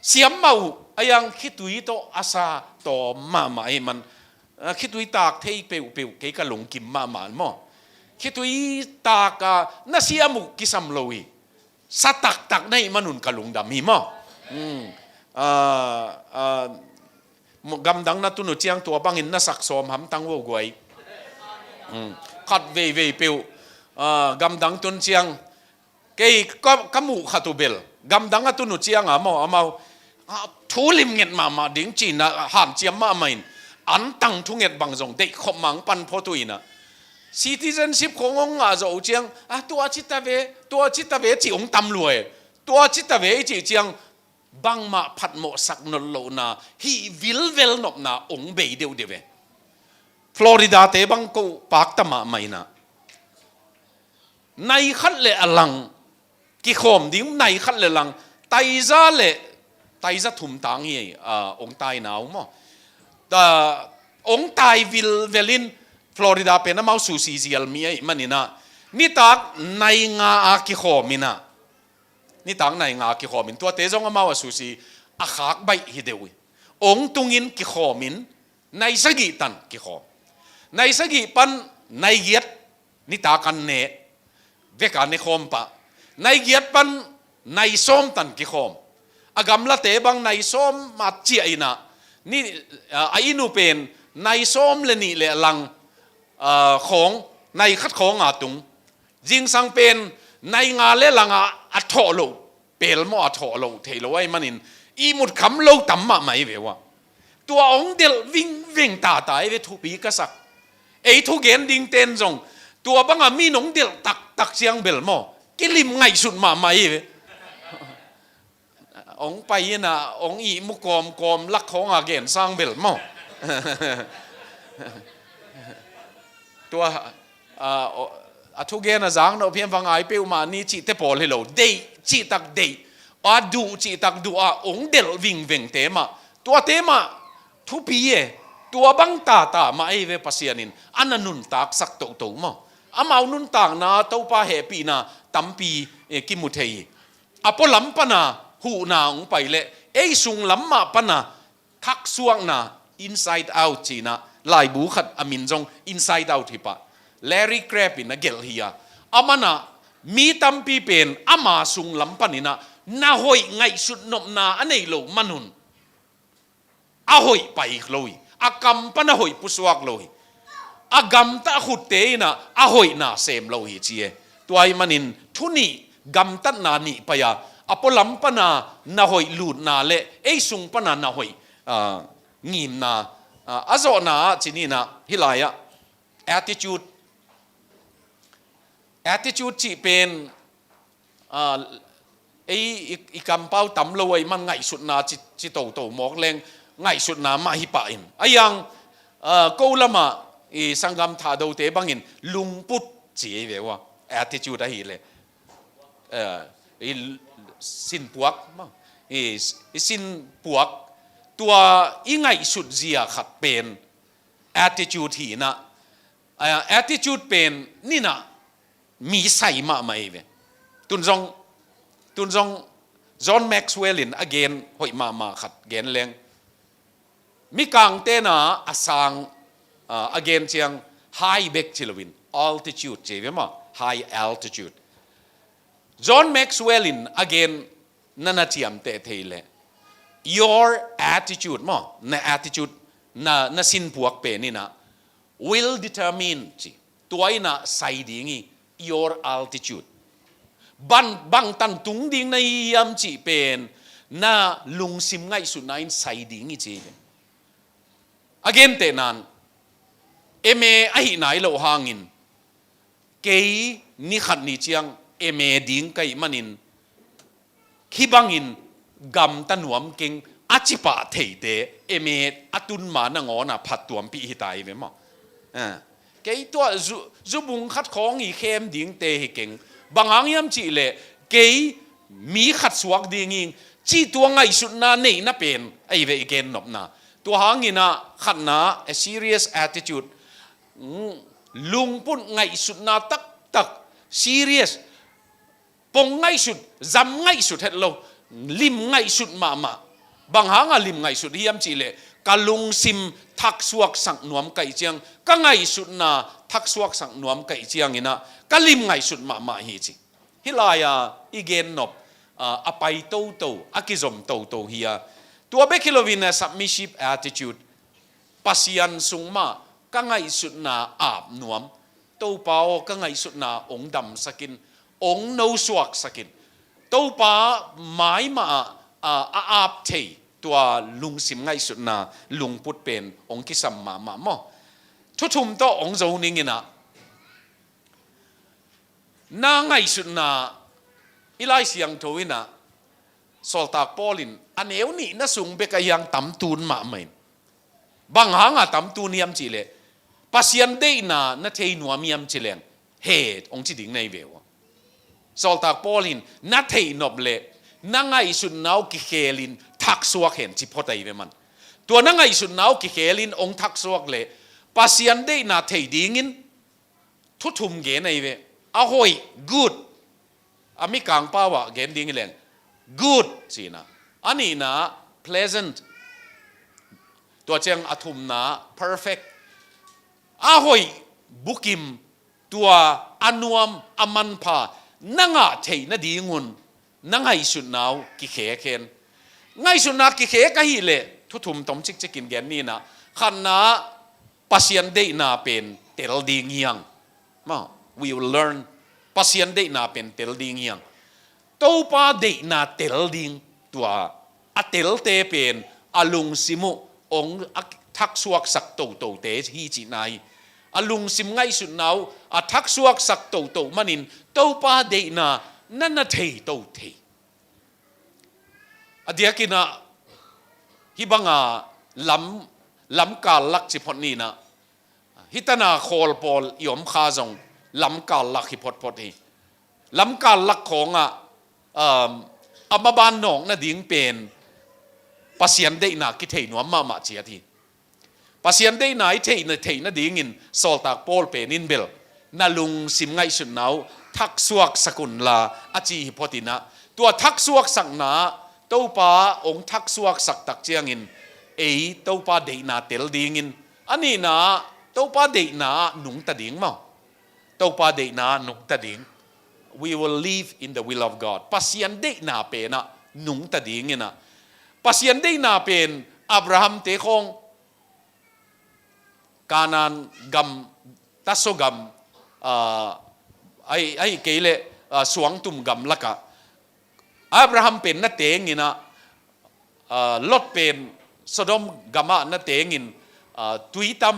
siam mau ayang khitui to asa to ma mai man khitui tak thei peu ke ka lung kim ma man mo khitui tak na siamu kisam loi sa tak nei manun ka lung dam hi mo gam dang na tu no chiang to bangin na sak som ham tang wo goi khat ve peu gam dang tun chiang ke kamu khatu bel gam dang atu nu chiang amau thulim nget ma ding chin na han chiam ma main an tang thu nget bang jong dei khom mang pan pho tuina citizenship khong nga zo chiang tua chita ve chi ong tam luai tua chita ve chi chiang bang ma phat mo sak nol lo na hi vil vel nop na ong be deu ve Florida te bang ko pak tama mai na nay khát lệ lăng cái khom điểm nay khát lệ lăng tay ra thùng tang gì ông tay nào mà ông tay velin Florida pe na mau susi zial mi ai manina ni tak nay nga cái khom mina ni tak nay nga cái khom min tua te zong mau susi khak bai hi dewi ông tungin cái khom min nay sagi tan cái khom nay sagi pan nay giết ni tak kan ne về cả này khom pa nay giết pan nay som tan ki khom agam la te bang nay som mat chi aina ni ainu pen nay som le ni le lang khong nay khát khong tung jing sang pen nay nga le lang a tho lo pel mo a tho lo thei lo ai manin i mut kham lo tam ma mai ve wa tua ong del ving ta tai ve thu pi ka sak ei thu gen ding ten jong tua bang mi nong del tak siang bel mo kilim ngai sun ma mai ve ong pai na ong i mu kom lak khong again sang bel mo tua thu gen na jang no phiam wangai peu ma ni chi te pol hello dei chi tak dei du chi tak du ong del veng te ma tua te ma thu pi e tua bang ta ma ai ve pasianin ananun tak sak to mo amau nun tang na to pa happy na tampi ki muthei apolam pana hu na ong pai le ei sung lamma pana thak suang na inside out china lai bu khat amin jong inside out hi pa Larry Crabb in a gel hiya amana mi tampi pen ama sung lampanina na hoi ngai sut nom na anei lo manun a hoi pai loi akam pana hoi puswak loi agam ta khute na a hoi na sem lo hi chi tuai manin thuni gam tat na ni paya apolam pana na hoi lut na le ei sung pana na hoi ngim na azo na chini na hilaya attitude chi pen ei ikampau tam loi man ngai sut na chi to mok leng ngai sut na ma hi pa in ayang ko lama i sangam tha do te bangin lungput chi ve wa attitude a hi le i sin puak ma i sin puak tua i ngai sut zia khat pen attitude hi na attitude pen ni na mi sai ma mai ve tun zong John Maxwell in again hoi ma khat gen leng mi kang te na asang again chiang high back chilwin altitude che ve ma high altitude John Maxwell in again nana chiam te theile your attitude mo na attitude na sin puak pe ni na will determine chi tuaina sai dingi your altitude bang tan tung ding na yam chi pen na lung sim ngai su nain sai ding chi again te nan eme ai nai lo hangin ke ni khat ni chiang eme ding kai manin khibangin gam tanuam king achipa theite eme atun ma na ngona phattuam pi hitai ve ma ke to zu bung khat khong i khem ding te hi king bangang yam chi le ke mi khat suak ding in chi tua ngai sut na nei na pen ai ve again nop na tua hangina khat na a serious attitude lung pun ngai sut na tak serious pong ngai sut zam ngai sut het lo lim ngai sut ma bang hanga lim ngai sut hiam chi le kalung sim thak suak sang nuam kai chiang ka ngai sut na thak suak sang nuam kai chiang ina kalim ngai sut ma hi chi hilaya igen nop apai to akizom to hia tua be kilovina submissive attitude pasian sungma ka ngai sut na ap nuam to pao ka ngai sut na ong dam sakin ong no suak sakin to pa mai ma ap thei tua lung sim ngai sut na lung put pen ong kisam ma mo thuthum to ong zo ningina na ngai sut na ilai siang toina soltak polin aneu ni na sung be ka yang tam tun ma main bang hanga tam tun yam chi le pasian de na thei nuam yam chi leng he ong chi ding nei vewa soltak polin na thei nop le na ngai sut nau ki khelin thak suak hen chi photai ve man tua na ngai sut nau ki khelin ong thak suak le pasian de na thei dingin thuthum ge nei ve ahoi good ami kang pawa gen ding leng good sina ani na pleasant tua chang athum na perfect ahoi bukim tua anuam aman pha nanga thei na dingun nangai sut nau ki khe khen ngai sut na ki khe ka hi le thuthum tom chik chikin gen ni na khan na pasien de na pen tel ding yang ma we will learn pasien de na pen tel ding yang to pa de na tel ding tua atel te pen alung simu ong thak suak sak to te hi chi nai alung sim ngai sut nau a thak suak sak to manin to pa de na nana thei to thei adiakina hibanga lam kal lak chi phot ni na hitana khol pol yom kha jong lam kal lak hi phot hi lam kal lak khonga amaban nong na ding pen pasien de na ki thei nuam ma chia thi pasien de na i thei na ding in sol tak pol pen in bel na lung sim ngai sun nau thak suak sakun la achi hi photina tua thak suak sang na to pa ong thak suak sak tak chiang in ei to pa de na tel ding in ani na to pa de na nung ta ding ma to pa de na nung ta ding we will live in the will of God pasien de na pe na nung ta ding ina pasien de na pen Abraham te khong kanan gam tasogam ai kele suang tum gam laka อับราฮัมเป็นนัดเตงินะลดเป็นสดมกามะนัดเตงินตุยตัม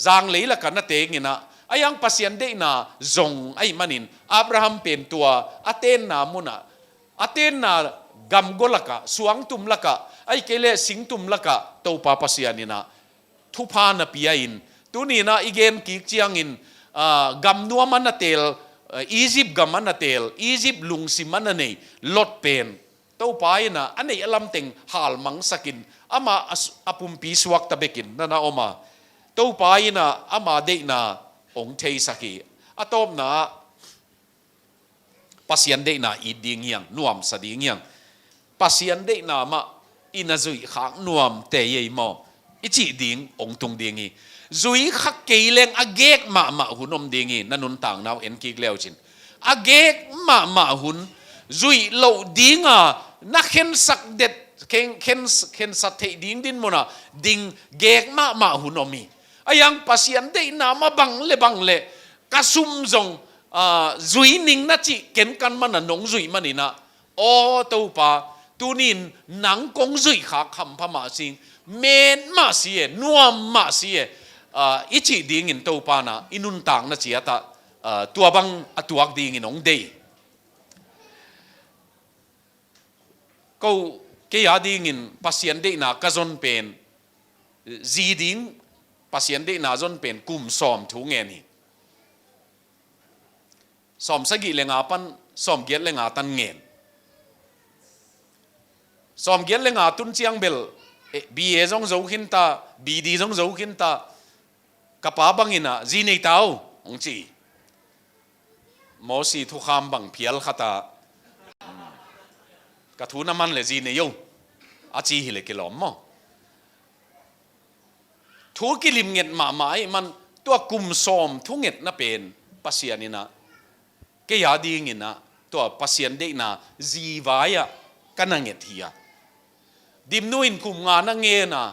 จางเลยละกันนัดเตงินะไอ้ยังปัสยันเดน่าจงไอ้มันินอับราฮัมเป็นตัวอเตนนามุนะอเตนนากำกลกะสวงตุมละกะไอ้เกเลสิงตุมละกะตัวปาปัสยันนี่นะทุพานะปีอินตัวนี้นะอีเกนกิกเจียงอินกำนัวมันนะเตลอียิปต์กำมันนะเตลอียิปต์ลุงสิมันนะนี่ลดเป็นตัวปายนะอันนี้อลัมเต็งหาลมังสกินอามาอปุมปีสวักตะเบกินนั่นนะออกมาตัวปายนะอามาเดนะองเทสกีอะตอมนะปัสยันเดนะอีดิงยังนวมสดิงยังปัสยันเดนะมาอินาจุยขางนวมเตยมออิจิดิงองตุงดิงีจุยขักเกลเลงอเกกมาหุนอมดิงีนันนุนต่างนาวเอ็นกิกเลวจินอเกกมาหุนจุยเหลาดิงนักเข็นสักเด็ดเข็นสัตเทดิงดินมนะดิงเกกมาหุนอมียังปัสยันเดน่ามาบังเลกระซุ่มจงจุยนิงนัจิเก็นกันมันนงจุยมันนี่นะโอ้ตัวป่าตัวนี้หนังกงจุยขาคำพม่าสิงเมนมาเสียนัวมาเสียอิจิดิ่งอินตัวป่านะอินุนต่างนะเจียตาตัวบังตัวดิ่งอินองเดย์ก็เกียดิ่งอินปัสยันเดน่ากระจนเป็นจีดิ่งปัสยันเดน่าจนเป็นกุมสอมทุงเงินสอมสกิเลงาปันสอมเกียรเลงาตันเงินสอมเกียรเลงาตุนเชียงเบลบีเอจงโจขินตาบีดีจงโจขินตากระป๋าบังอินะจีในเต้าองจีหมอสีทุกคำบังเพียลขัตากระทูน้ำมันเลยจีในยูอาจีฮิเลกิลอมมอทุกิลิมเงียมาหมายมันตัวกุมสอมทุเงียน่ะเป็นปัสยันนี่นะเกียดีงินนะตัวปัสยันเดน่ะจีวายะกันนังเงียทียดิมนุอินคุมงานนังเงียนะ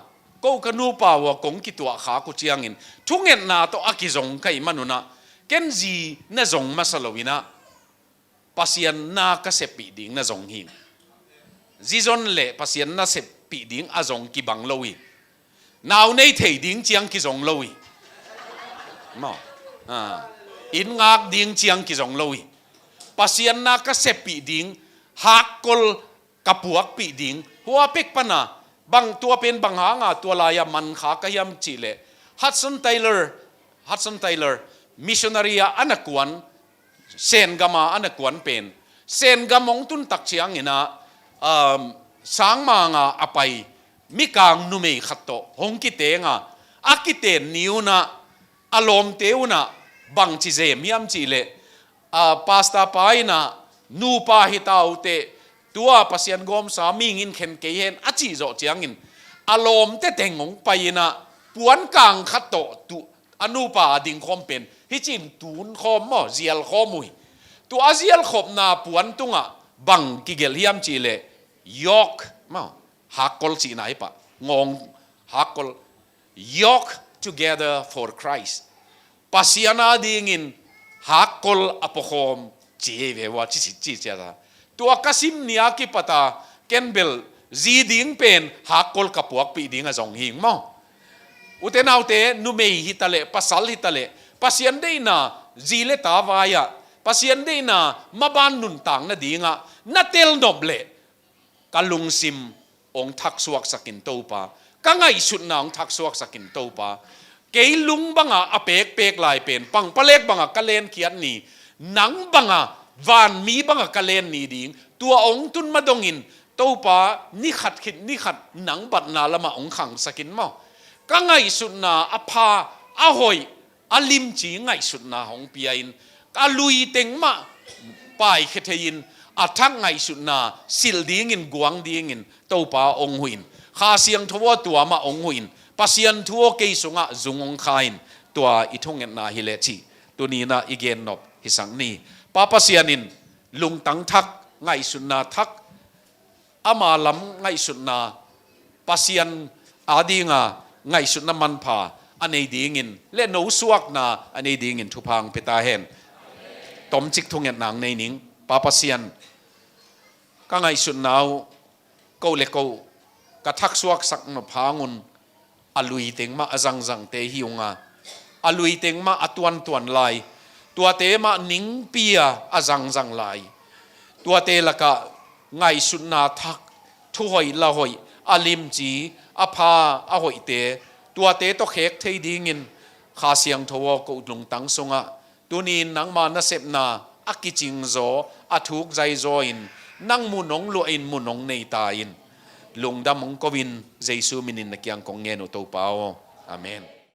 ก็กนูป่าวกงกิตัวขากุเจียงินทุเงียน่ะตัวอากิจงใครมันนะเกนจีน่ะจงมาสลวินะปัสยันน่ะก็เสพปีดิ่งน่ะจงหิงจีจนเละปัสยันน่ะเสพปีดิ่งอาจงกิบังโลวินาวในเทดิ่งเจียงกิจงโลวิมาอินงักดิ่งเจียงกิจงโลวิปัสยันน่ะก็เสพปีดิ่งหักกลกับพวกปีดิ่งหัวเป็กปนะบางตัวเป็นบางหางตัวลายมันขากยำจีเลฮัตสันไทเลอร์มิชชันนารีอันนักวนเซนกามาอันนักวนเป็นเซนกามงตุนตักเชียงเงินะสังมางาอภัยมิกางนุเมย์ขัดโตหงกิเตงอากิเตนิวนะอารมณ์เตวนะบางจีเจมียมจีเลปาสตาไปนะนูปาฮิตาอุเตตัวปัสยันกอมสามีงินเข็นเกยเห็นอจิโจเจียงินอารมณ์เตเตงงไปนะปวนกางขัดโตตุอนุปาดิ่งคอมเป็นฮิจินตูนคอมบ่เจียลคอมุยตัวอาเจียลขบนาปวนตุงบังกิเกลียมจีเลยอกมาฮักกอลจีไหนปะงงฮักกอลยอก together for Christ ปัสยานาดิ่งินฮักกอลอปโคมจีเวว่าจีเจตาตัวกสิมเนียกิปตาเกนเบลจีดิ่งเป็นฮักกอลกับพวกปีดิ่งอะจงหิงมั้งอุเทนเอาเตนุเมย์ฮิตาเลปัสสัลฮิตาเลปัสยันเดน่าจีเลตาวายะปัสยันเดน่ามาบานนุนต่างนาดิ่งะนาเตลนบเลกัลุงซิมองทักสวกสกินโตปากังไงสุดนางทักสวกสกินโตปาเกยลุงบังอเปกเปกลายเป็นปังปะเล็กบังกะเลนเขียนนี่หนังบังวานมีบังกะเลนนี่ดิ่งตัวองตุนมาดงินโตปานี่ขัดขิดนี่ขัดหนังบัดนาละมาองขังสกินมั้งกังไงสุดนาอภาอหอยอลิมจีไงสุดนาของปีอินกาลุยเต็งมาไปเขทยินอาทั้งไงสุดนาสิลดิ่งินกวางดิ่งินโตปาองหุนข้าเสียงทัวตัวมาองหุนปัสยันทัวเกยสุงะจุงองคายนตัวอิทงเงินนาฮิเลชีตัวนี้นะอีเกนนบฮิสังนี้ป้าปัสยันินลุงตังทักไงสุดนาทักอามาลำไงสุดนาปัสยันอาดีงาไงสุดน้ำมันผ่าอันนี้ดีงินเล่นโนสวกนาอันนี้ดีงินทุพังเปตาเห็นต้มจิกทงเงินนางในนิ่งป้าปัสยัน ka ngai sun nau ko le ko ka thak suak sak no phangun alui teng ma azang zang te hiunga alui teng ma atuan tuan lai tua te ma ning pia azang zang lai tua te laka ngai sun na thak thu hoi la hoi alim chi apha a hoi te tua te to khek thei ding in kha siang thowa ko lung tang songa tunin nang ma na sep na akiching zo athuk zai zo in nang munong lo in munong nei ta in lungdam mong kovin jesu minin na kyang kong ngeno to pao amen.